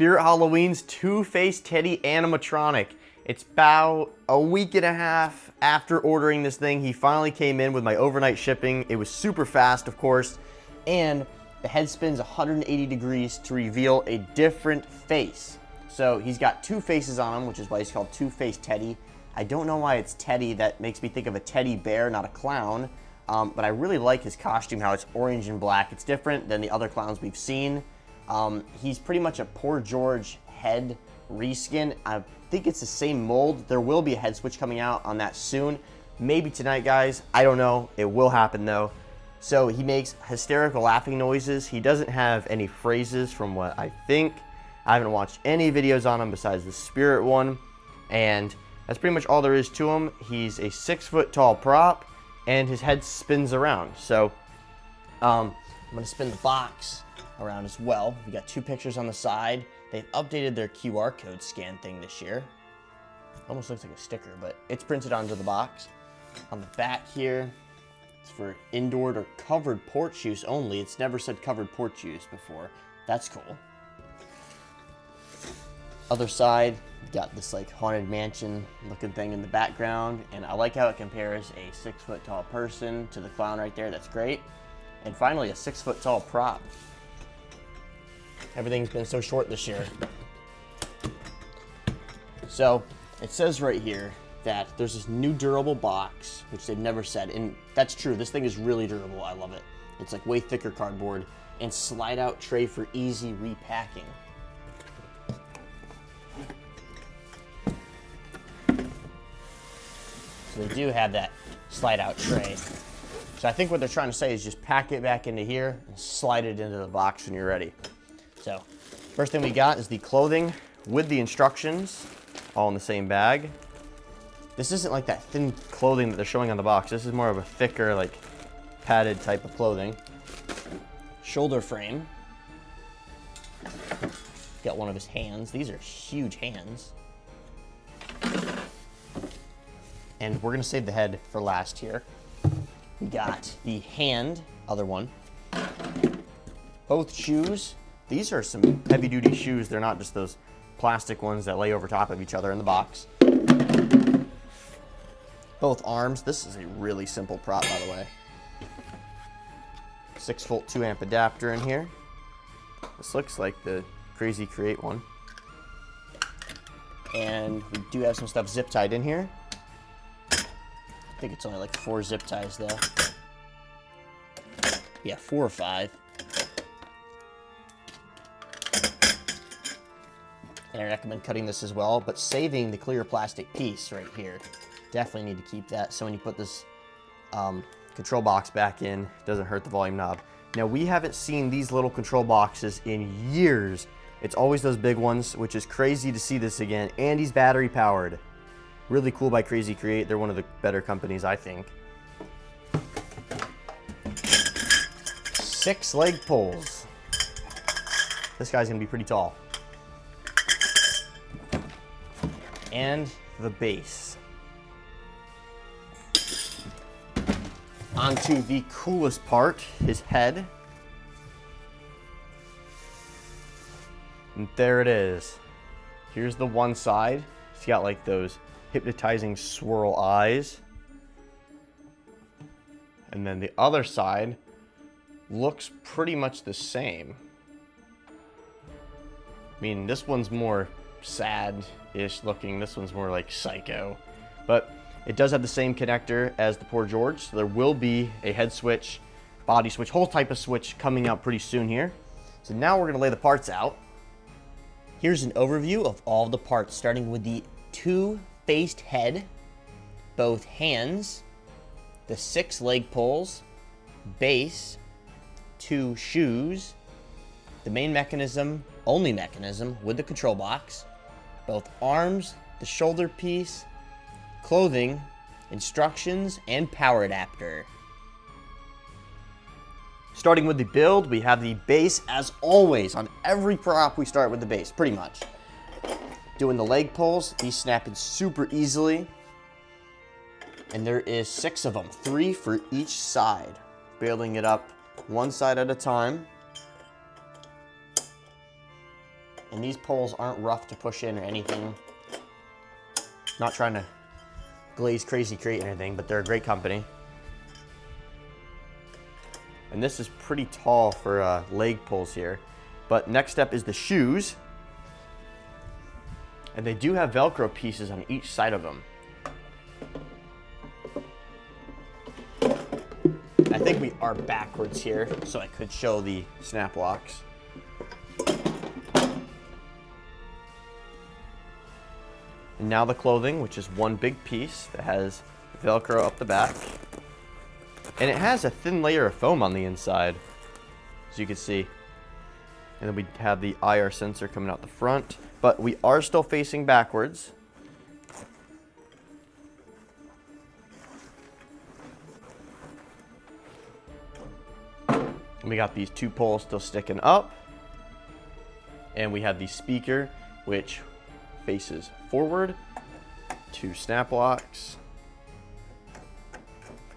Spirit Halloween's Two-Faced Teddy Animatronic. It's about a week and a half after ordering this thing. He finally came in with my overnight shipping. It was super fast, of course, and the head spins 180 degrees to reveal a different face. So he's got two faces on him, which is why he's called Two-Faced Teddy. I don't know why it's Teddy. That makes me think of a teddy bear, not a clown. But I really like his costume, how it's orange and black. It's different than the other clowns we've seen. He's pretty much a Poor George head reskin. I think it's the same mold. There will be a head switch coming out on that soon. Maybe tonight, guys. I don't know. It will happen, though. So he makes hysterical laughing noises. He doesn't have any phrases from what I think. I haven't watched any videos on him besides the Spirit one. And that's pretty much all there is to him. He's a 6-foot tall prop, and his head spins around. So I'm going to spin the box around as well. We got two pictures on the side. They've updated their QR code scan thing this year. Almost looks like a sticker, but it's printed onto the box. On the back here, it's for indoor or covered porch use only. It's never said covered porch use before. That's cool. Other side, got this like haunted mansion looking thing in the background, and I like how it compares a 6-foot tall person to the clown right there. That's great. And finally, a 6-foot tall prop. Everything's been so short this year. So it says right here that there's this new durable box, which they've never said, and that's true. This thing is really durable. I love it. It's like way thicker cardboard, and slide out tray for easy repacking. So they do have that slide out tray. So I think what they're trying to say is just pack it back into here and slide it into the box when you're ready. So first thing we got is the clothing with the instructions, all in the same bag. This isn't like that thin clothing that they're showing on the box. This is more of a thicker, like padded type of clothing. Shoulder frame. Got one of his hands. These are huge hands. And we're gonna save the head for last here. We got the hand, other one. Both shoes. These are some heavy duty shoes. They're not just those plastic ones that lay over top of each other in the box. Both arms. This is a really simple prop, by the way. 6-volt 2-amp adapter in here. This looks like the Crazy Create one. And we do have some stuff zip tied in here. I think it's only like 4 zip ties though. Yeah, 4 or 5. And I recommend cutting this as well, but saving the clear plastic piece right here. Definitely need to keep that so when you put this control box back in, it doesn't hurt the volume knob. Now we haven't seen these little control boxes in years. It's always those big ones, which is crazy to see this again. And he's battery powered. Really cool by Crazy Create. They're one of the better companies, I think. 6 leg pulls. This guy's gonna be pretty tall. And the base. Onto the coolest part, his head. And there it is. Here's the one side. He's got like those hypnotizing swirl eyes. And then the other side looks pretty much the same. I mean, this one's more sad-ish looking. This one's more like psycho. But it does have the same connector as the Poor George. So there will be a head switch, body switch, whole type of switch coming out pretty soon here. So now we're gonna lay the parts out. Here's an overview of all the parts, starting with the two-faced head, both hands, the 6 leg pulls, base, 2 shoes, the main mechanism, only mechanism with the control box, both arms, the shoulder piece, clothing, instructions, and power adapter. Starting with the build, we have the base. As always, on every prop we start with the base, pretty much. Doing the leg pulls, these snap in super easily. And there is 6 of them, 3 for each side. Building it up one side at a time. And these poles aren't rough to push in or anything. Not trying to glaze crazy create anything, but they're a great company. And this is pretty tall for leg pulls here. But next step is the shoes. And they do have Velcro pieces on each side of them. I think we are backwards here, so I could show the snap locks. And now the clothing, which is one big piece that has Velcro up the back. And it has a thin layer of foam on the inside, as you can see. And then we have the IR sensor coming out the front, but we are still facing backwards. And we got these two poles still sticking up. And we have the speaker, which faces forward. Two snap locks.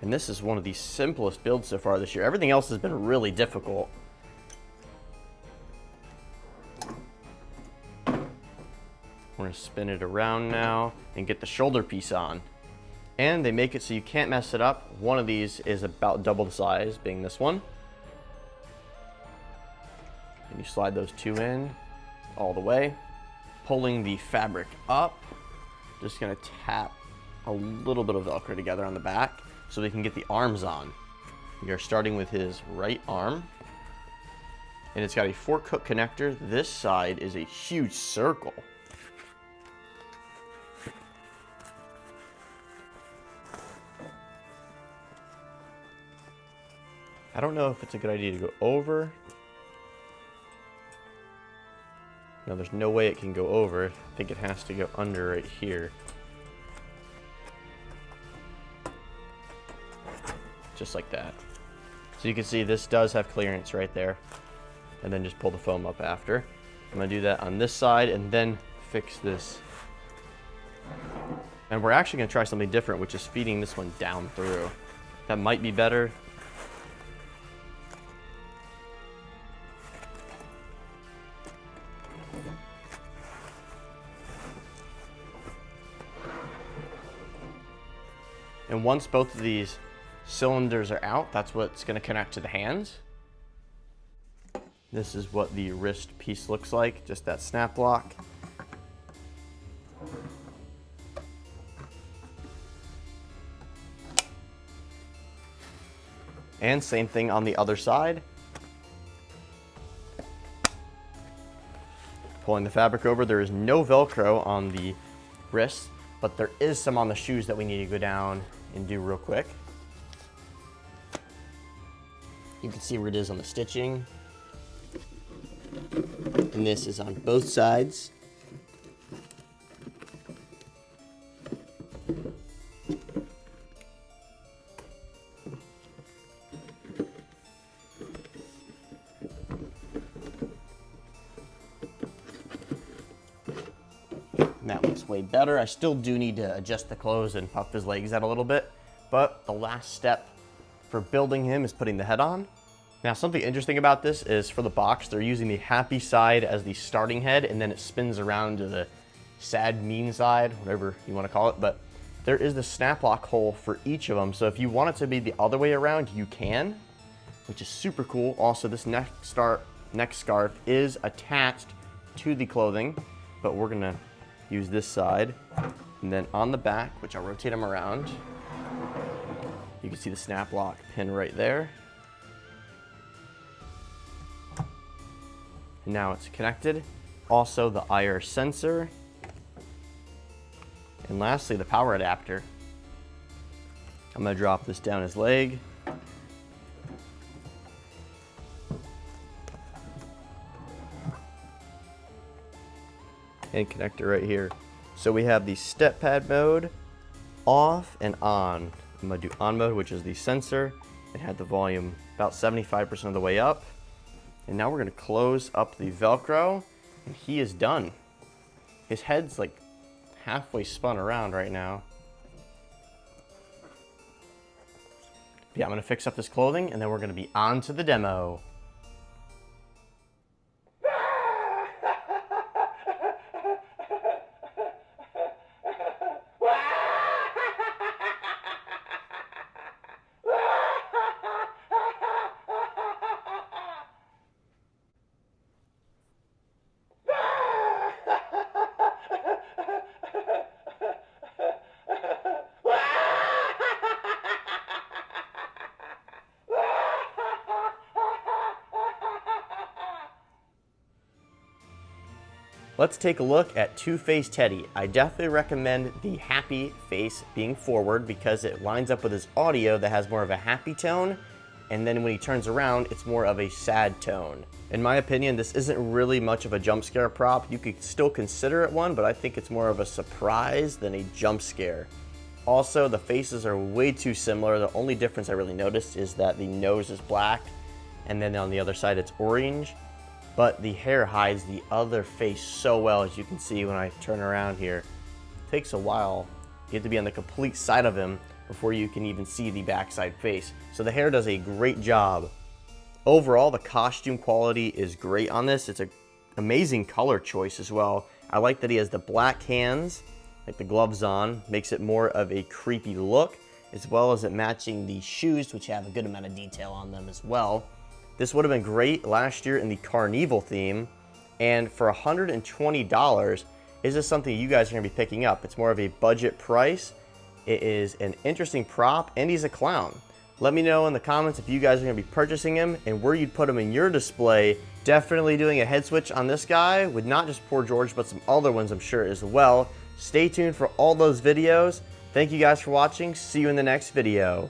And this is one of the simplest builds so far this year. Everything else has been really difficult. We're going to spin it around now and get the shoulder piece on. And they make it so you can't mess it up. One of these is about double the size, being this one. And you slide those two in all the way. Pulling the fabric up. Just going to tap a little bit of Velcro together on the back so we can get the arms on. We are starting with his right arm. And it's got a fork hook connector. This side is a huge circle. I don't know if it's a good idea to go over. No, there's no way it can go over. I think it has to go under right here. Just like that. So you can see this does have clearance right there. And then just pull the foam up after. I'm gonna do that on this side and then fix this. And we're actually gonna try something different, which is feeding this one down through. That might be better. And once both of these cylinders are out, that's what's going to connect to the hands. This is what the wrist piece looks like, just that snap lock. And same thing on the other side. Pulling the fabric over, there is no Velcro on the wrists, but there is some on the shoes that we need to go down and do real quick. You can see where it is on the stitching. And this is on both sides. And that looks way better. I still do need to adjust the clothes and puff his legs out a little bit, but the last step for building him is putting the head on. Now, something interesting about this is for the box, they're using the happy side as the starting head, and then it spins around to the sad, mean side, whatever you want to call it. But there is the snap lock hole for each of them. So if you want it to be the other way around, you can, which is super cool. Also, this neck scarf is attached to the clothing, but we're gonna use this side. And then on the back, which I'll rotate them around, you can see the snap lock pin right there. And now it's connected. Also the IR sensor. And lastly, the power adapter. I'm gonna drop this down his leg. And connector right here. So we have the step pad mode, off and on. I'm gonna do on mode, which is the sensor. It had the volume about 75% of the way up. And now we're gonna close up the Velcro, and he is done. His head's like halfway spun around right now. Yeah, I'm gonna fix up this clothing, and then we're gonna be on to the demo. Let's take a look at Two-Face Teddy. I definitely recommend the happy face being forward because it lines up with his audio that has more of a happy tone, and then when he turns around, it's more of a sad tone. In my opinion, this isn't really much of a jump scare prop. You could still consider it one, but I think it's more of a surprise than a jump scare. Also, the faces are way too similar. The only difference I really noticed is that the nose is black, and then on the other side it's orange, but the hair hides the other face so well, as you can see when I turn around here. It takes a while. You have to be on the complete side of him before you can even see the backside face. So the hair does a great job. Overall, the costume quality is great on this. It's an amazing color choice as well. I like that he has the black hands, like the gloves on, makes it more of a creepy look, as well as it matching the shoes, which have a good amount of detail on them as well. This would have been great last year in the Carnival theme, and for $120, is this something you guys are gonna be picking up? It's more of a budget price. It is an interesting prop, and he's a clown. Let me know in the comments if you guys are gonna be purchasing him and where you'd put him in your display. Definitely doing a head switch on this guy with not just Poor George, but some other ones I'm sure as well. Stay tuned for all those videos. Thank you guys for watching. See you in the next video.